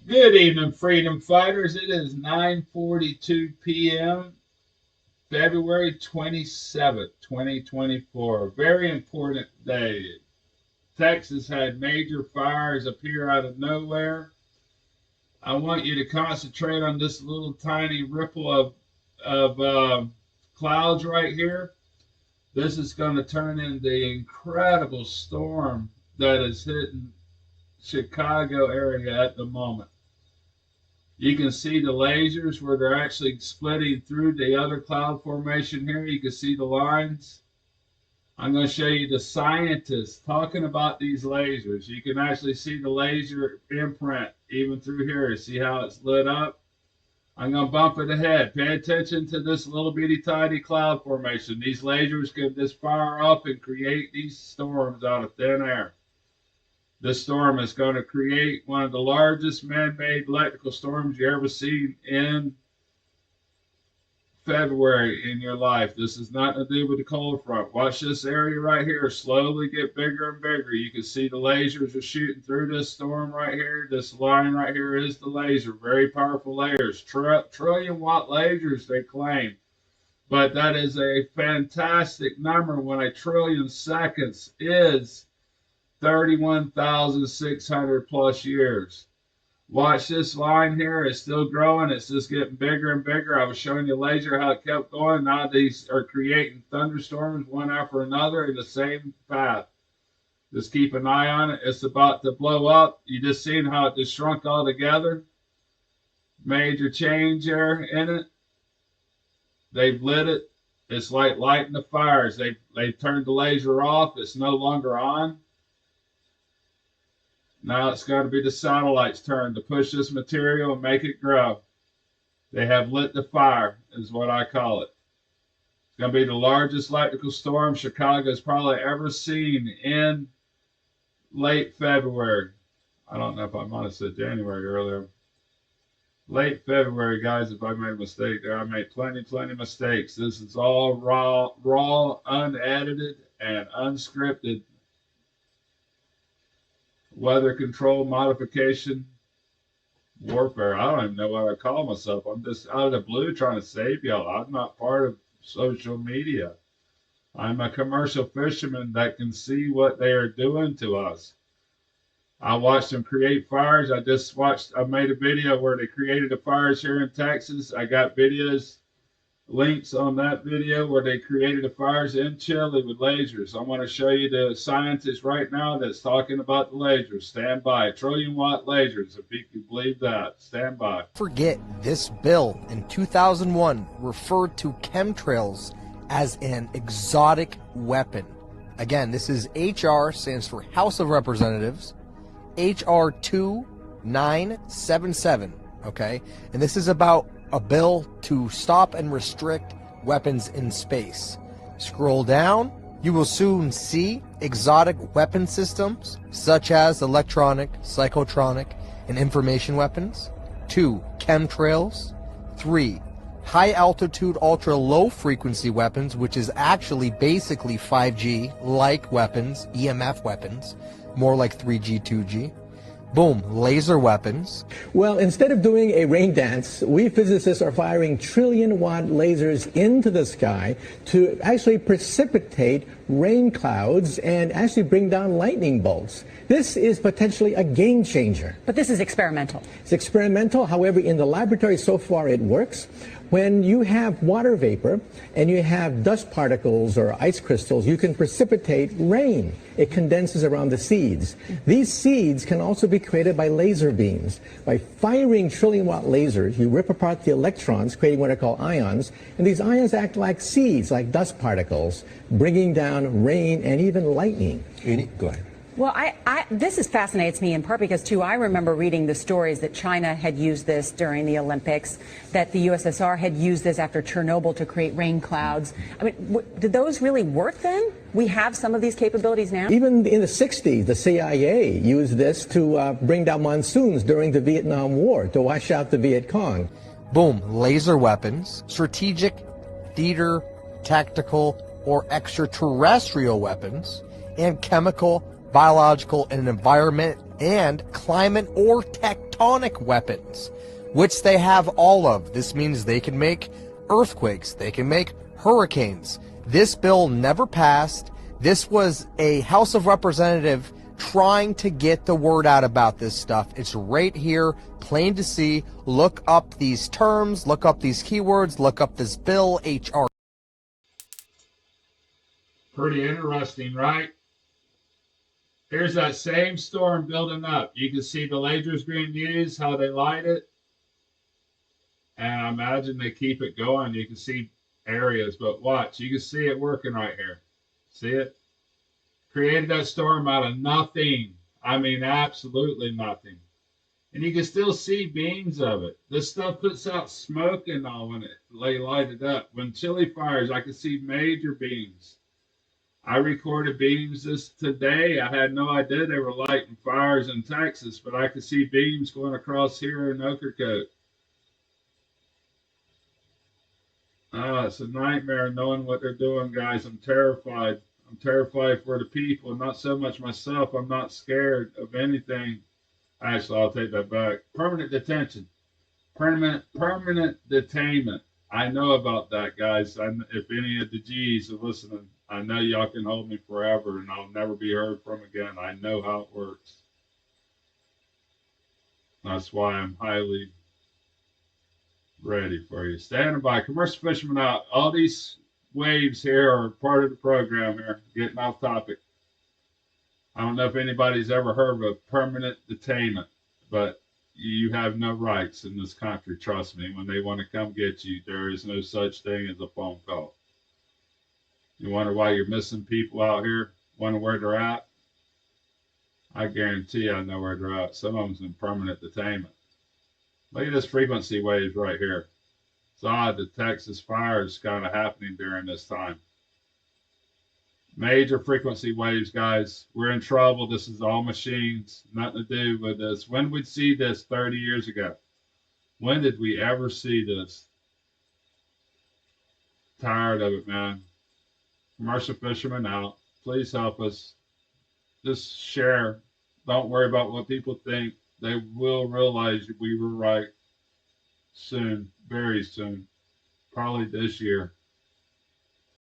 Good evening, freedom fighters. It is 9:42 p.m., February 27th, 2024. A very important day. Texas had major fires appear out of nowhere. I want you to concentrate on this little tiny ripple of clouds right here. This is going to turn into the incredible storm that is hitting Chicago area at the moment. You can see the lasers where they're actually splitting through the other cloud formation here. You can see the lines. I'm going to show you the scientists talking about these lasers. You can actually see the laser imprint even through here. See how it's lit up? I'm going to bump it ahead. Pay attention to this little bitty tiny cloud formation. These lasers can just fire up and create these storms out of thin air. This storm is going to create one of the largest man-made electrical storms you ever seen in February in your life. This is nothing to do with the cold front. Watch this area right here slowly get bigger and bigger. You can see the lasers are shooting through this storm right here. This line right here is the laser. Very powerful lasers. Trillion-watt lasers, they claim. But that is a fantastic number when a trillion seconds is 31,600 plus years. Watch this line here. It's still growing. It's just getting bigger and bigger. I was showing you laser how it kept going. Now these are creating thunderstorms one after another in the same path. Just keep an eye on it. It's about to blow up. You just seen how it just shrunk all together. Major change there in it. They've lit it. It's like lighting the fires. They turned the laser off. It's no longer on. Now it's going to be the satellite's turn to push this material and make it grow. They have lit the fire, is what I call it. It's going to be the largest electrical storm Chicago has probably ever seen in late February. I don't know if I might have said January earlier. Late February, guys, if I made a mistake there. I made plenty mistakes. This is all raw, unedited, and unscripted weather control modification warfare. I don't even know what I call myself. I'm just out of the blue trying to save y'all. I'm not part of social media. I'm a commercial fisherman that can see what they are doing to us. I watched them create fires. I made a video where they created the fires here in Texas. I got videos, links on that video where they created the fires in Chile with lasers. I want to show you the scientist right now that's talking about the lasers. Stand by. Trillion-watt lasers, if you can believe that. Stand by. Forget this bill in 2001 referred to chemtrails as an exotic weapon. Again, this is HR, stands for House of Representatives, HR 2977, okay? And this is about a bill to stop and restrict weapons in space. Scroll down, you will soon see exotic weapon systems such as electronic, psychotronic, and information weapons. 2. Chemtrails. 3. High altitude, ultra low frequency weapons, which is actually basically 5G like weapons, EMF weapons, more like 3G, 2G. Boom, laser weapons. Well, instead of doing a rain dance, we physicists are firing trillion-watt lasers into the sky to actually precipitate rain clouds and actually bring down lightning bolts. This is potentially a game changer. But this is experimental. It's experimental. However, in the laboratory so far it works. When you have water vapor and you have dust particles or ice crystals, you can precipitate rain. It condenses around the seeds. These seeds can also be created by laser beams. By firing trillion-watt lasers, you rip apart the electrons, creating what are called ions, and these ions act like seeds, like dust particles, bringing down rain and even lightning. Go ahead. Well, this fascinates me in part because, too, I remember reading the stories that China had used this during the Olympics, that the USSR had used this after Chernobyl to create rain clouds. I mean, did those really work then? We have some of these capabilities now? Even in the 60s, the CIA used this to bring down monsoons during the Vietnam War, to wash out the Viet Cong. Boom, laser weapons, strategic, theater, tactical, or extraterrestrial weapons, and chemical, biological, and and climate or tectonic weapons, which they have all of. This means they can make earthquakes, they can make hurricanes. This bill never passed. This was a House of Representatives trying to get the word out about this stuff. It's right here, plain to see. Look up these terms, look up these keywords, look up this bill, HR. Pretty interesting, right? Here's that same storm building up. You can see the lasers being used, how they light it. And I imagine they keep it going. You can see areas, but watch. You can see it working right here. See it? Created that storm out of nothing. I mean, absolutely nothing. And you can still see beams of it. This stuff puts out smoke and all when they light it up. When chili fires, I can see major beams. I recorded beams this today. I had no idea they were lighting fires in Texas, but I could see beams going across here in Ocracoke. It's a nightmare knowing what they're doing, guys. I'm terrified. I'm terrified for the people, not so much myself. I'm not scared of anything. Actually, I'll take that back. Permanent detention. Permanent detainment. I know about that, guys. If any of the G's are listening, I know y'all can hold me forever and I'll never be heard from again. I know how it works. That's why I'm highly ready for you. Standing by. Commercial fishermen out. All these waves here are part of the program here. Getting off topic. I don't know if anybody's ever heard of permanent detainment, but you have no rights in this country. Trust me. When they want to come get you, there is no such thing as a phone call. You wonder why you're missing people out here? Wonder where they're at? I guarantee I know where they're at. Some of them's in permanent detainment. Look at this frequency waves right here. It's odd the Texas fire is kind of happening during this time. Major frequency waves, guys. We're in trouble. This is all machines. Nothing to do with this. When did we see this 30 years ago? When did we ever see this? Tired of it, man. Commercial fishermen out. Please help us. Just share. Don't worry about what people think. They will realize we were right soon, very soon, probably this year.